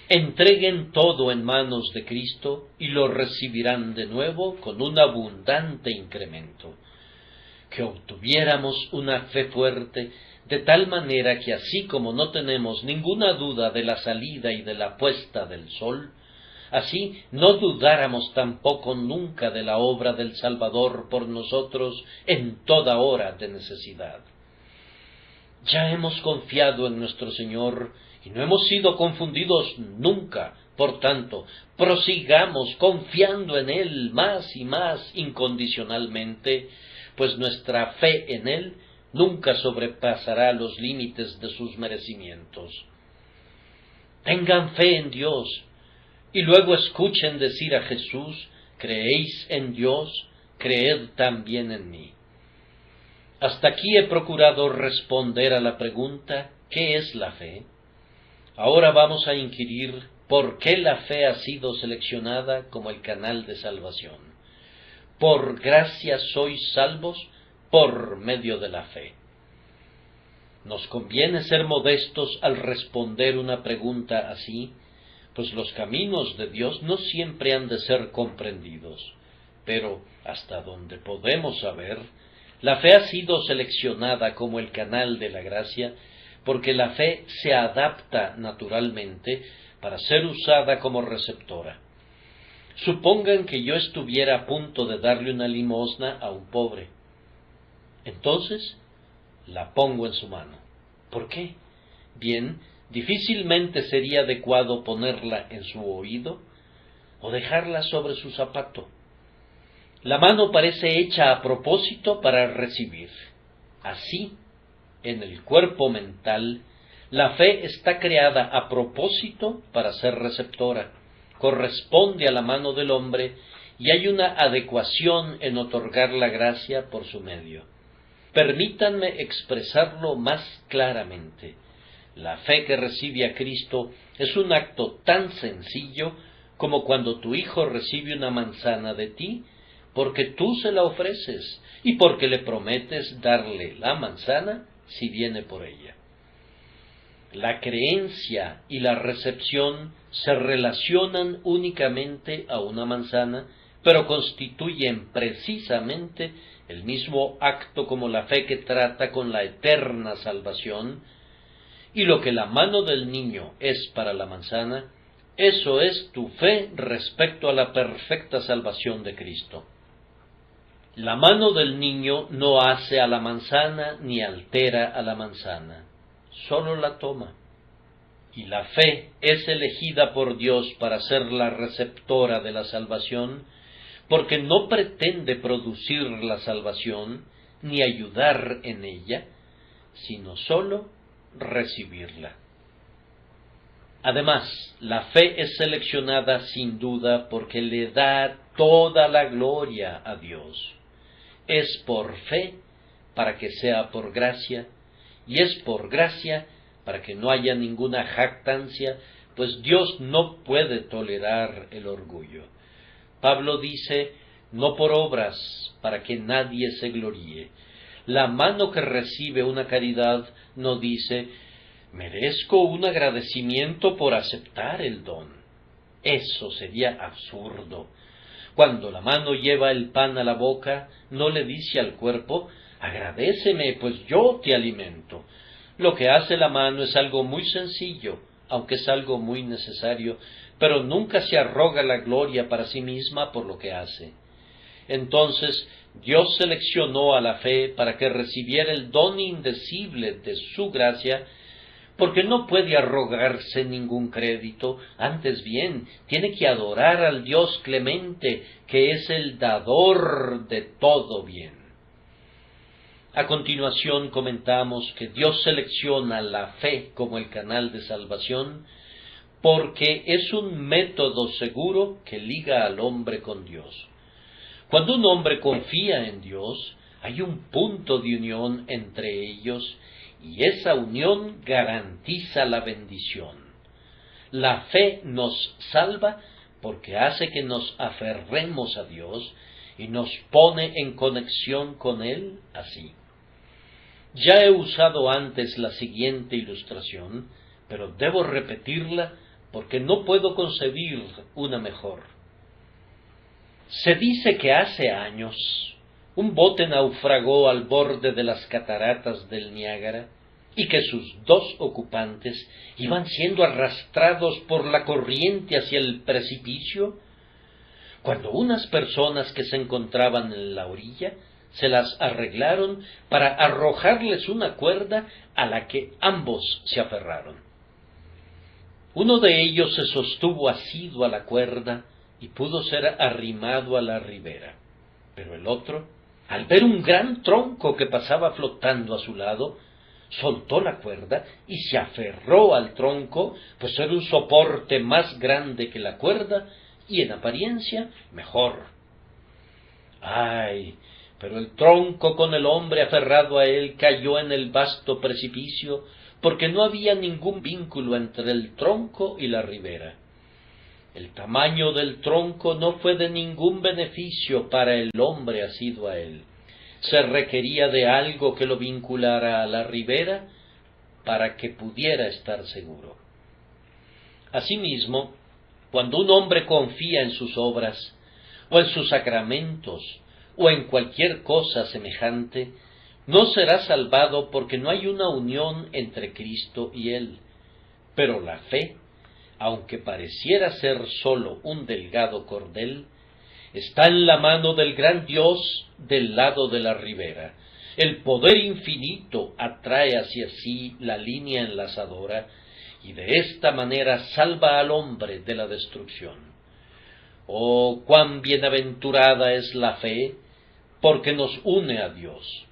Entreguen todo en manos de Cristo y lo recibirán de nuevo con un abundante incremento. Que obtuviéramos una fe fuerte, de tal manera que así como no tenemos ninguna duda de la salida y de la puesta del sol, así no dudáramos tampoco nunca de la obra del Salvador por nosotros en toda hora de necesidad. Ya hemos confiado en nuestro Señor y no hemos sido confundidos nunca. Por tanto, prosigamos confiando en Él más y más incondicionalmente, pues nuestra fe en Él nunca sobrepasará los límites de sus merecimientos. Tengan fe en Dios, y luego escuchen decir a Jesús: ¿creéis en Dios? Creed también en mí. Hasta aquí he procurado responder a la pregunta: ¿qué es la fe? Ahora vamos a inquirir por qué la fe ha sido seleccionada como el canal de salvación. Por gracia sois salvos por medio de la fe. Nos conviene ser modestos al responder una pregunta así, pues los caminos de Dios no siempre han de ser comprendidos, pero hasta donde podemos saber, la fe ha sido seleccionada como el canal de la gracia, porque la fe se adapta naturalmente para ser usada como receptora. Supongan que yo estuviera a punto de darle una limosna a un pobre. Entonces, la pongo en su mano. ¿Por qué? Bien, difícilmente sería adecuado ponerla en su oído o dejarla sobre su zapato. La mano parece hecha a propósito para recibir. Así, en el cuerpo mental, la fe está creada a propósito para ser receptora, corresponde a la mano del hombre y hay una adecuación en otorgar la gracia por su medio. Permítanme expresarlo más claramente. La fe que recibe a Cristo es un acto tan sencillo como cuando tu hijo recibe una manzana de ti, porque tú se la ofreces y porque le prometes darle la manzana si viene por ella. La creencia y la recepción se relacionan únicamente a una manzana, pero constituyen precisamente el mismo acto como la fe que trata con la eterna salvación, y lo que la mano del niño es para la manzana, eso es tu fe respecto a la perfecta salvación de Cristo. La mano del niño no hace a la manzana ni altera a la manzana, solo la toma. Y la fe es elegida por Dios para ser la receptora de la salvación, porque no pretende producir la salvación ni ayudar en ella, sino sólo recibirla. Además, la fe es seleccionada sin duda porque le da toda la gloria a Dios. Es por fe para que sea por gracia, y es por gracia para que no haya ninguna jactancia, pues Dios no puede tolerar el orgullo. Pablo dice: no por obras, para que nadie se gloríe. La mano que recibe una caridad no dice: merezco un agradecimiento por aceptar el don. Eso sería absurdo. Cuando la mano lleva el pan a la boca, no le dice al cuerpo: agradéceme, pues yo te alimento. Lo que hace la mano es algo muy sencillo, aunque es algo muy necesario, pero nunca se arroga la gloria para sí misma por lo que hace. Entonces, Dios seleccionó a la fe para que recibiera el don indecible de su gracia, porque no puede arrogarse ningún crédito, antes bien, tiene que adorar al Dios clemente, que es el dador de todo bien. A continuación comentamos que Dios selecciona la fe como el canal de salvación, porque es un método seguro que liga al hombre con Dios. Cuando un hombre confía en Dios, hay un punto de unión entre ellos, y esa unión garantiza la bendición. La fe nos salva porque hace que nos aferremos a Dios y nos pone en conexión con Él así. Ya he usado antes la siguiente ilustración, pero debo repetirla porque no puedo concebir una mejor. Se dice que hace años un bote naufragó al borde de las cataratas del Niágara y que sus dos ocupantes iban siendo arrastrados por la corriente hacia el precipicio, cuando unas personas que se encontraban en la orilla se las arreglaron para arrojarles una cuerda a la que ambos se aferraron. Uno de ellos se sostuvo asido a la cuerda y pudo ser arrimado a la ribera, pero el otro, al ver un gran tronco que pasaba flotando a su lado, soltó la cuerda y se aferró al tronco, pues era un soporte más grande que la cuerda y en apariencia mejor. ¡Ay! Pero el tronco con el hombre aferrado a él cayó en el vasto precipicio, porque no había ningún vínculo entre el tronco y la ribera. El tamaño del tronco no fue de ningún beneficio para el hombre asido a él. Se requería de algo que lo vinculara a la ribera para que pudiera estar seguro. Asimismo, cuando un hombre confía en sus obras, o en sus sacramentos, o en cualquier cosa semejante, no será salvado porque no hay una unión entre Cristo y él. Pero la fe, aunque pareciera ser sólo un delgado cordel, está en la mano del gran Dios del lado de la ribera. El poder infinito atrae hacia sí la línea enlazadora y de esta manera salva al hombre de la destrucción. Oh, cuán bienaventurada es la fe, porque nos une a Dios.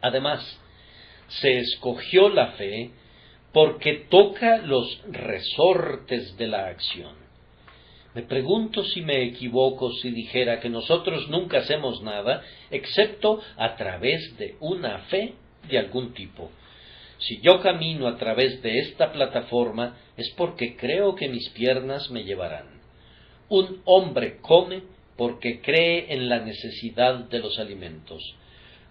Además, se escogió la fe porque toca los resortes de la acción. Me pregunto si me equivoco si dijera que nosotros nunca hacemos nada excepto a través de una fe de algún tipo. Si yo camino a través de esta plataforma es porque creo que mis piernas me llevarán. Un hombre come porque cree en la necesidad de los alimentos.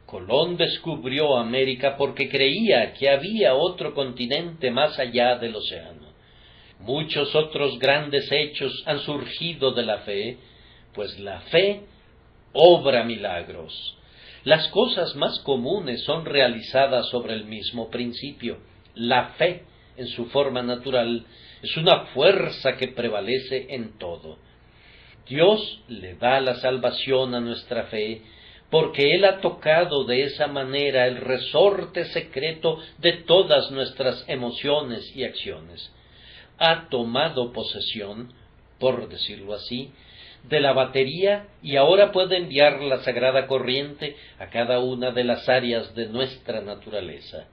Colón descubrió América porque creía que había otro continente más allá del océano. Muchos otros grandes hechos han surgido de la fe, pues la fe obra milagros. Las cosas más comunes son realizadas sobre el mismo principio. La fe, en su forma natural, es una fuerza que prevalece en todo. Dios le da la salvación a nuestra fe, porque Él ha tocado de esa manera el resorte secreto de todas nuestras emociones y acciones. Ha tomado posesión, por decirlo así, de la batería y ahora puede enviar la sagrada corriente a cada una de las áreas de nuestra naturaleza.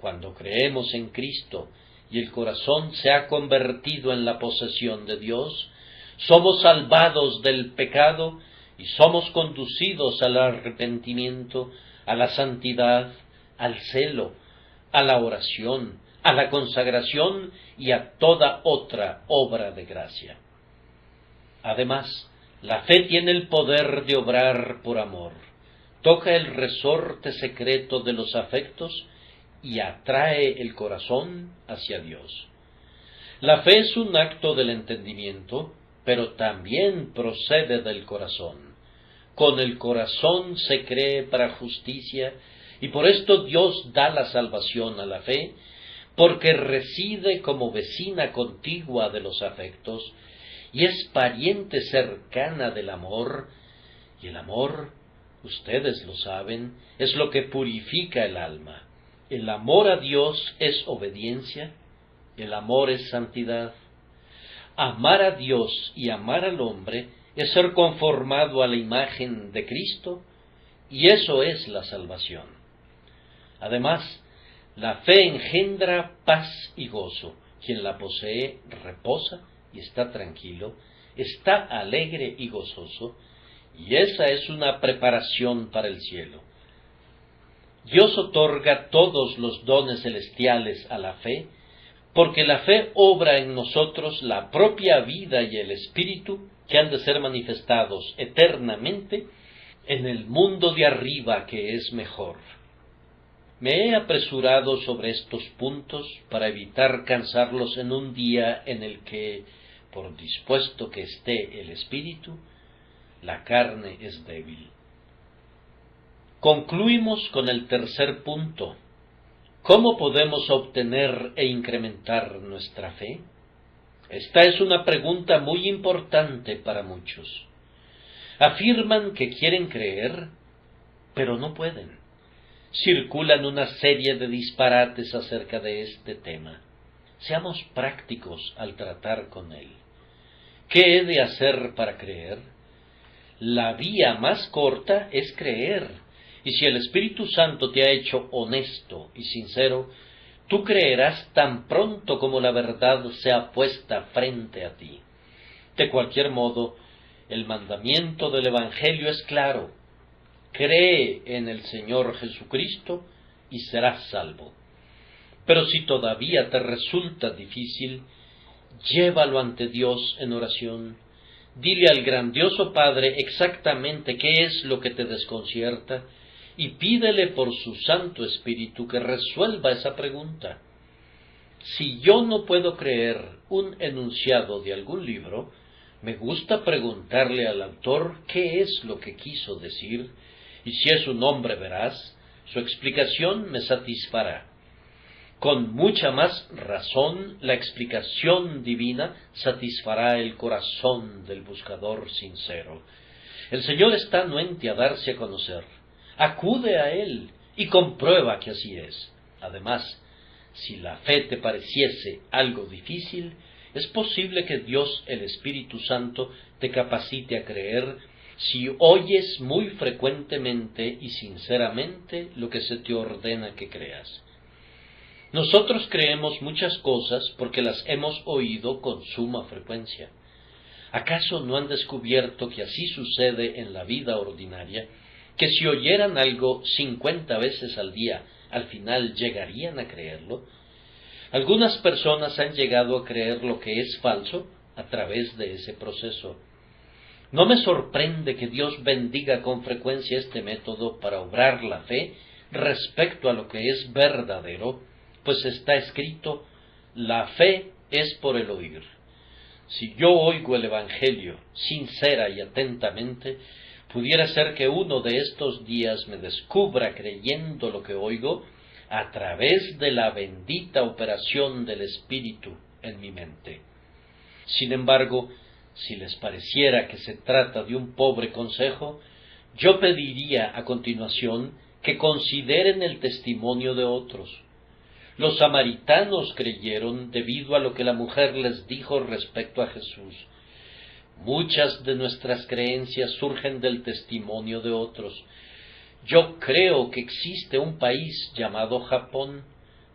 Cuando creemos en Cristo y el corazón se ha convertido en la posesión de Dios, somos salvados del pecado y somos conducidos al arrepentimiento, a la santidad, al celo, a la oración, a la consagración y a toda otra obra de gracia. Además, la fe tiene el poder de obrar por amor, toca el resorte secreto de los afectos y atrae el corazón hacia Dios. La fe es un acto del entendimiento, pero también procede del corazón. Con el corazón se cree para justicia, y por esto Dios da la salvación a la fe, porque reside como vecina contigua de los afectos, y es pariente cercana del amor, y el amor, ustedes lo saben, es lo que purifica el alma. El amor a Dios es obediencia, el amor es santidad. Amar a Dios y amar al hombre es ser conformado a la imagen de Cristo, y eso es la salvación. Además, la fe engendra paz y gozo. Quien la posee reposa y está tranquilo, está alegre y gozoso, y esa es una preparación para el cielo. Dios otorga todos los dones celestiales a la fe, porque la fe obra en nosotros la propia vida y el espíritu que han de ser manifestados eternamente en el mundo de arriba, que es mejor. Me he apresurado sobre estos puntos para evitar cansarlos en un día en el que, por dispuesto que esté el espíritu, la carne es débil. Concluimos con el tercer punto. ¿Cómo podemos obtener e incrementar nuestra fe? Esta es una pregunta muy importante para muchos. Afirman que quieren creer, pero no pueden. Circulan una serie de disparates acerca de este tema. Seamos prácticos al tratar con él. ¿Qué he de hacer para creer? La vía más corta es creer. Y si el Espíritu Santo te ha hecho honesto y sincero, tú creerás tan pronto como la verdad sea puesta frente a ti. De cualquier modo, el mandamiento del Evangelio es claro. Cree en el Señor Jesucristo y serás salvo. Pero si todavía te resulta difícil, llévalo ante Dios en oración. Dile al grandioso Padre exactamente qué es lo que te desconcierta y pídele por su Santo Espíritu que resuelva esa pregunta. Si yo no puedo creer un enunciado de algún libro, me gusta preguntarle al autor qué es lo que quiso decir, y si es un hombre veraz, su explicación me satisfará. Con mucha más razón, la explicación divina satisfará el corazón del buscador sincero. El Señor está anuente a darse a conocer. Acude a Él y comprueba que así es. Además, si la fe te pareciese algo difícil, es posible que Dios, el Espíritu Santo, te capacite a creer si oyes muy frecuentemente y sinceramente lo que se te ordena que creas. Nosotros creemos muchas cosas porque las hemos oído con suma frecuencia. ¿Acaso no han descubierto que así sucede en la vida ordinaria, que si oyeran algo 50 veces al día, al final llegarían a creerlo? Algunas personas han llegado a creer lo que es falso a través de ese proceso. No me sorprende que Dios bendiga con frecuencia este método para obrar la fe respecto a lo que es verdadero, pues está escrito: la fe es por el oír. Si yo oigo el Evangelio sincera y atentamente, pudiera ser que uno de estos días me descubra creyendo lo que oigo a través de la bendita operación del Espíritu en mi mente. Sin embargo, si les pareciera que se trata de un pobre consejo, yo pediría a continuación que consideren el testimonio de otros. Los samaritanos creyeron debido a lo que la mujer les dijo respecto a Jesús. Muchas de nuestras creencias surgen del testimonio de otros. Yo creo que existe un país llamado Japón.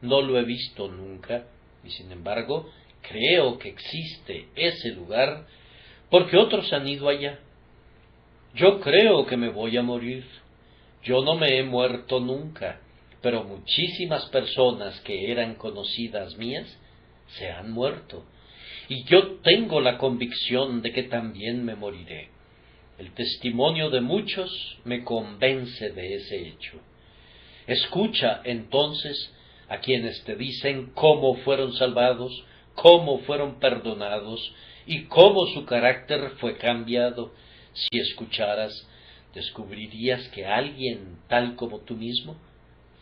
No lo he visto nunca, y sin embargo creo que existe ese lugar porque otros han ido allá. Yo creo que me voy a morir. Yo no me he muerto nunca, pero muchísimas personas que eran conocidas mías se han muerto, y yo tengo la convicción de que también me moriré. El testimonio de muchos me convence de ese hecho. Escucha entonces a quienes te dicen cómo fueron salvados, cómo fueron perdonados y cómo su carácter fue cambiado. Si escucharas, descubrirías que alguien tal como tú mismo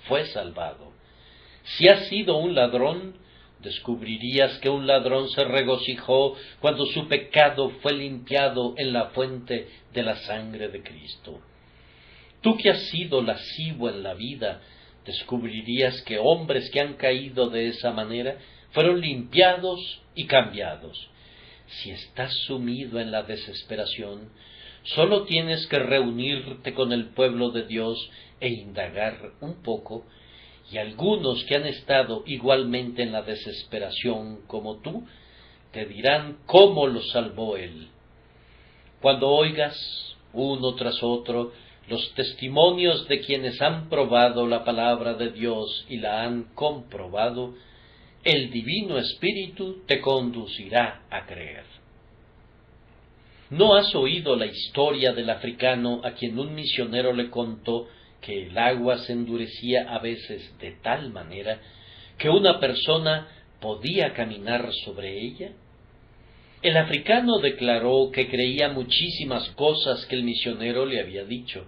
fue salvado. Si has sido un ladrón, descubrirías que un ladrón se regocijó cuando su pecado fue limpiado en la fuente de la sangre de Cristo. Tú que has sido lascivo en la vida, descubrirías que hombres que han caído de esa manera fueron limpiados y cambiados. Si estás sumido en la desesperación, solo tienes que reunirte con el pueblo de Dios e indagar un poco, y algunos que han estado igualmente en la desesperación como tú, te dirán cómo los salvó Él. Cuando oigas, uno tras otro, los testimonios de quienes han probado la palabra de Dios y la han comprobado, el Divino Espíritu te conducirá a creer. ¿No has oído la historia del africano a quien un misionero le contó que el agua se endurecía a veces de tal manera que una persona podía caminar sobre ella? El africano declaró que creía muchísimas cosas que el misionero le había dicho,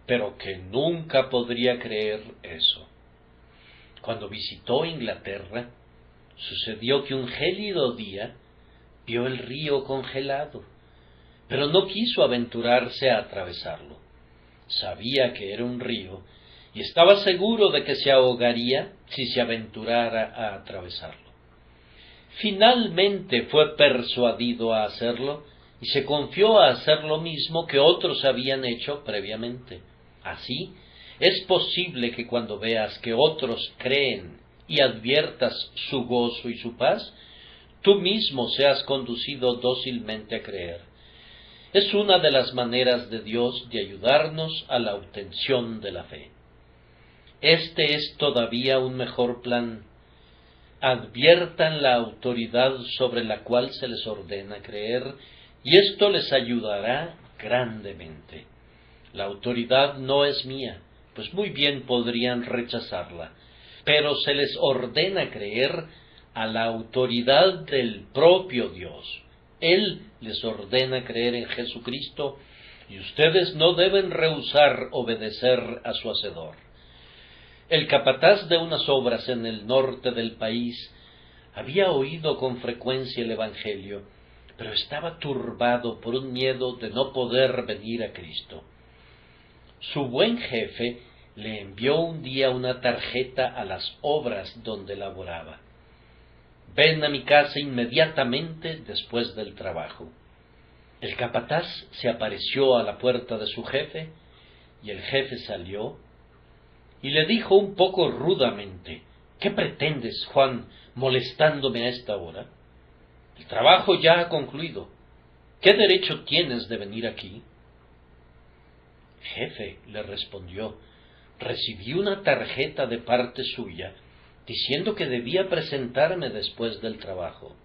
pero que nunca podría creer eso. Cuando visitó Inglaterra, sucedió que un gélido día vio el río congelado, pero no quiso aventurarse a atravesarlo. Sabía que era un río y estaba seguro de que se ahogaría si se aventurara a atravesarlo. Finalmente fue persuadido a hacerlo y se confió a hacer lo mismo que otros habían hecho previamente. Así, es posible que cuando veas que otros creen y adviertas su gozo y su paz, tú mismo seas conducido dócilmente a creer. Es una de las maneras de Dios de ayudarnos a la obtención de la fe. Este es todavía un mejor plan. Adviertan la autoridad sobre la cual se les ordena creer, y esto les ayudará grandemente. La autoridad no es mía, pues muy bien podrían rechazarla, pero se les ordena creer a la autoridad del propio Dios. Él les ordena creer en Jesucristo, y ustedes no deben rehusar obedecer a su Hacedor. El capataz de unas obras en el norte del país había oído con frecuencia el Evangelio, pero estaba turbado por un miedo de no poder venir a Cristo. Su buen jefe le envió un día una tarjeta a las obras donde laboraba. «Ven a mi casa inmediatamente después del trabajo». El capataz se apareció a la puerta de su jefe, y el jefe salió y le dijo un poco rudamente: «¿Qué pretendes, Juan, molestándome a esta hora? El trabajo ya ha concluido. ¿Qué derecho tienes de venir aquí?» «Jefe», le respondió, «recibí una tarjeta de parte suya diciendo que debía presentarme después del trabajo».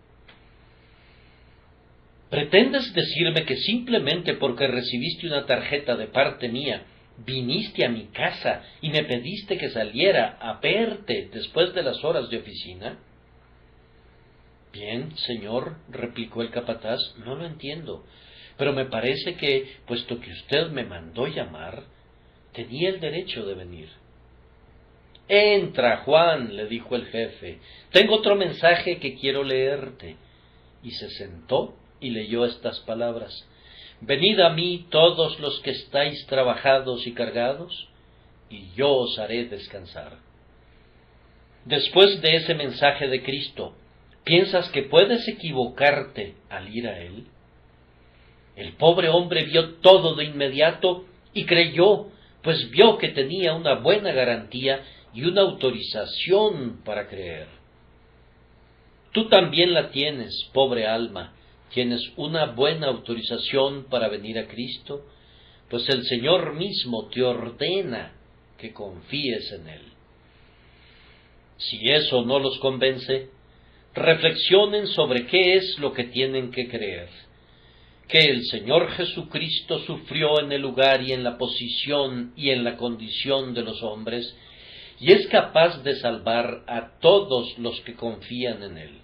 «¿Pretendes decirme que simplemente porque recibiste una tarjeta de parte mía, viniste a mi casa y me pediste que saliera a verte después de las horas de oficina?» «Bien, señor», replicó el capataz, «no lo entiendo, pero me parece que, puesto que usted me mandó llamar, tenía el derecho de venir». «Entra, Juan», le dijo el jefe, «tengo otro mensaje que quiero leerte». Y se sentó y leyó estas palabras: «Venid a mí todos los que estáis trabajados y cargados, y yo os haré descansar». Después de ese mensaje de Cristo, ¿piensas que puedes equivocarte al ir a Él? El pobre hombre vio todo de inmediato y creyó, pues vio que tenía una buena garantía y una autorización para creer. Tú también la tienes, pobre alma. Tienes una buena autorización para venir a Cristo, pues el Señor mismo te ordena que confíes en Él. Si eso no los convence, reflexionen sobre qué es lo que tienen que creer: que el Señor Jesucristo sufrió en el lugar y en la posición y en la condición de los hombres, y es capaz de salvar a todos los que confían en Él.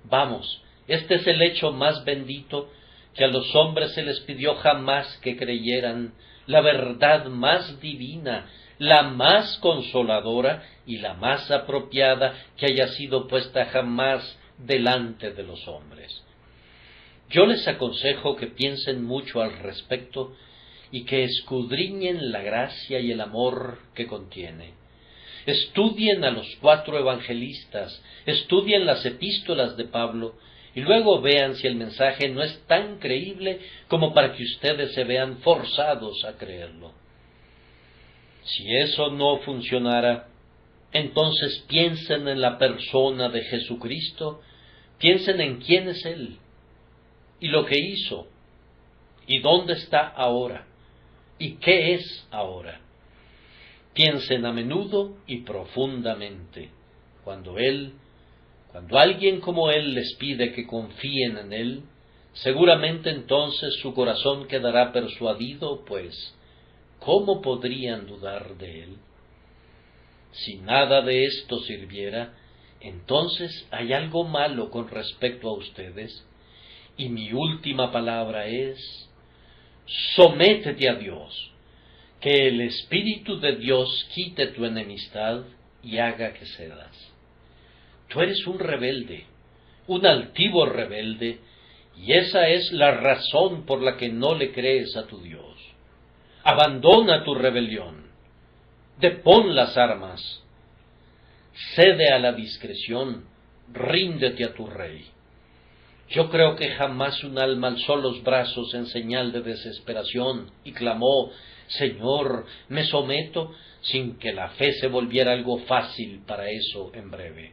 Vamos, este es el hecho más bendito, que a los hombres se les pidió jamás que creyeran, la verdad más divina, la más consoladora y la más apropiada que haya sido puesta jamás delante de los hombres. Yo les aconsejo que piensen mucho al respecto y que escudriñen la gracia y el amor que contiene. Estudien a los 4 evangelistas, estudien las epístolas de Pablo, y luego vean si el mensaje no es tan creíble como para que ustedes se vean forzados a creerlo. Si eso no funcionara, entonces piensen en la persona de Jesucristo, piensen en quién es Él, y lo que hizo, y dónde está ahora. ¿Y qué es ahora? Piensen a menudo y profundamente. Cuando alguien como Él les pide que confíen en Él, seguramente entonces su corazón quedará persuadido, pues, ¿cómo podrían dudar de Él? Si nada de esto sirviera, entonces hay algo malo con respecto a ustedes, y mi última palabra es: sométete a Dios, que el Espíritu de Dios quite tu enemistad y haga que cedas. Tú eres un rebelde, un altivo rebelde, y esa es la razón por la que no le crees a tu Dios. Abandona tu rebelión, depón las armas, cede a la discreción, ríndete a tu Rey. Yo creo que jamás un alma alzó los brazos en señal de desesperación y clamó: Señor, me someto, sin que la fe se volviera algo fácil para eso en breve.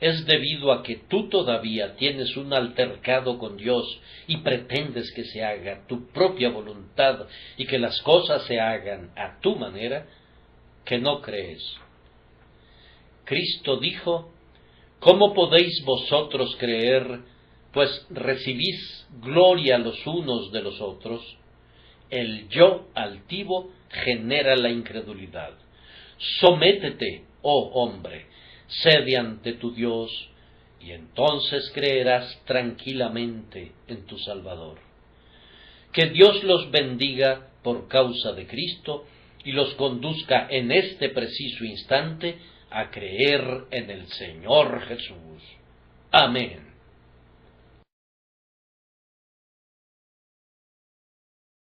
Es debido a que tú todavía tienes un altercado con Dios y pretendes que se haga tu propia voluntad y que las cosas se hagan a tu manera, que no crees. Cristo dijo: ¿cómo podéis vosotros creer, pues recibís gloria los unos de los otros? El yo altivo genera la incredulidad. Sométete, oh hombre, cede ante tu Dios, y entonces creerás tranquilamente en tu Salvador. Que Dios los bendiga por causa de Cristo y los conduzca en este preciso instante a creer en el Señor Jesús. Amén.